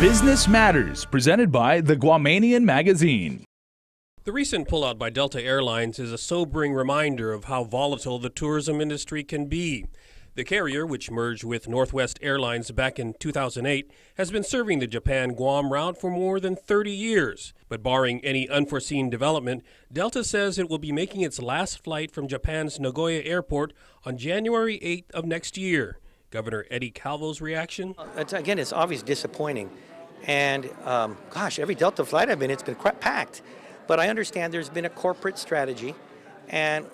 Business Matters, presented by the Guamanian Magazine. The recent pullout by Delta Airlines is a sobering reminder of how volatile the tourism industry can be. The carrier, which merged with Northwest Airlines back in 2008, has been serving the Japan-Guam route for more than 30 years. But barring any unforeseen development, Delta says it will be making its last flight from Japan's Nagoya Airport on January 8th of next year. Governor Eddie Calvo's reaction? Again, it's obviously disappointing. And every Delta flight I've been, it's been quite packed. But I understand there's been a corporate strategy, and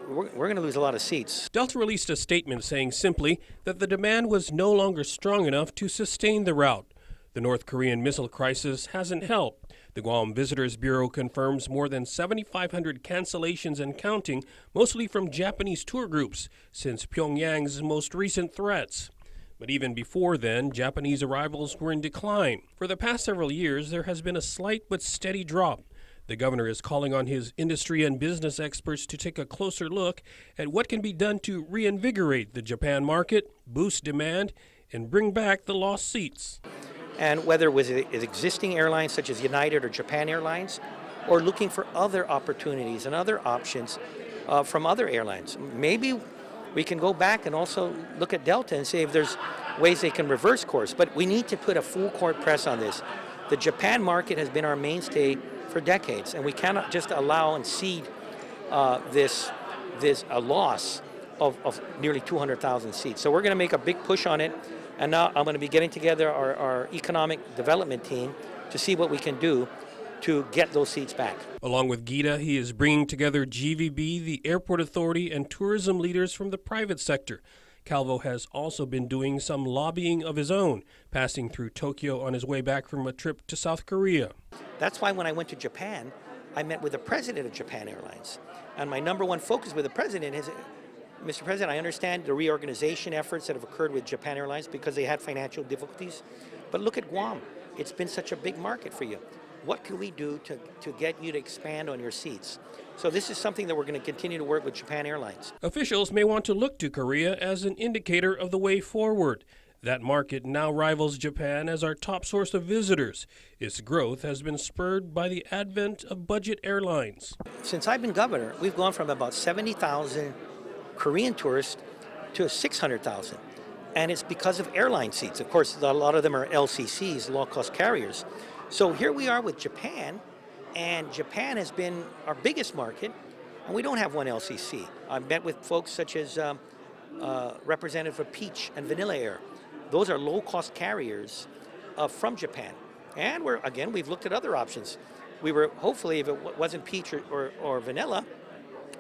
we're going to lose a lot of seats. Delta released a statement saying simply that the demand was no longer strong enough to sustain the route. The North Korean missile crisis hasn't helped. The Guam Visitors Bureau confirms more than 7,500 cancellations and counting, mostly from Japanese tour groups, since Pyongyang's most recent threats. But even before then, Japanese arrivals were in decline. For the past several years, there has been a slight but steady drop. The governor is calling on his industry and business experts to take a closer look at what can be done to reinvigorate the Japan market, boost demand, and bring back the lost seats. And whether it was existing airlines such as United or Japan Airlines, or looking for other opportunities and other options from other airlines. Maybe we can go back and also look at Delta and see if there's ways they can reverse course. But we need to put a full court press on this. The Japan market has been our mainstay for decades, and we cannot just allow and cede this loss of nearly 200,000 seats. So we're going to make a big push on it, and now I'm going to be getting together our economic development team to see what we can do to get those seats back. Along with Gita, he is bringing together GVB, the airport authority, and tourism leaders from the private sector. Calvo has also been doing some lobbying of his own, passing through Tokyo on his way back from a trip to South Korea. That's why when I went to Japan, I met with the president of Japan Airlines. And my number one focus with the president is, Mr. President, I understand the reorganization efforts that have occurred with Japan Airlines because they had financial difficulties. But look at Guam. It's been such a big market for you. What can we do to get you to expand on your seats? So this is something that we're going to continue to work with Japan Airlines. Officials may want to look to Korea as an indicator of the way forward. That market now rivals Japan as our top source of visitors. Its growth has been spurred by the advent of budget airlines. Since I've been governor, we've gone from about 70,000 Korean tourists to 600,000. And it's because of airline seats. Of course, a lot of them are LCCs, low-cost carriers. So here we are with Japan, and Japan has been our biggest market, and we don't have one LCC. I've met with folks such as Representative of Peach and Vanilla Air. Those are low-cost carriers from Japan. And we've looked at other options. We were, hopefully, if it wasn't Peach or Vanilla,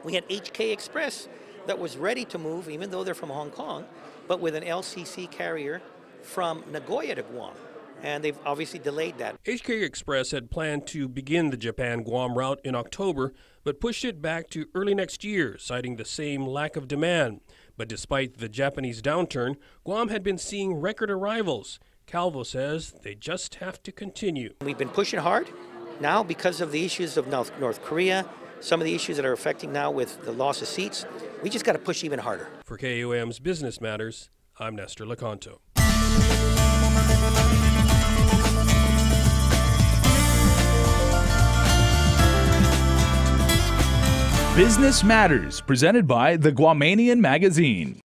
we had HK Express that was ready to move, even though they're from Hong Kong, but with an LCC carrier from Nagoya to Guam. And they've obviously delayed that. HK Express had planned to begin the Japan-Guam route in October, but pushed it back to early next year, citing the same lack of demand. But despite the Japanese downturn, Guam had been seeing record arrivals. Calvo says they just have to continue. We've been pushing hard. Now, because of the issues of North Korea, some of the issues that are affecting now with the loss of seats, we just got to push even harder. For KUAM's Business Matters, I'm Nestor Licanto. Business Matters, presented by the Guamanian Magazine.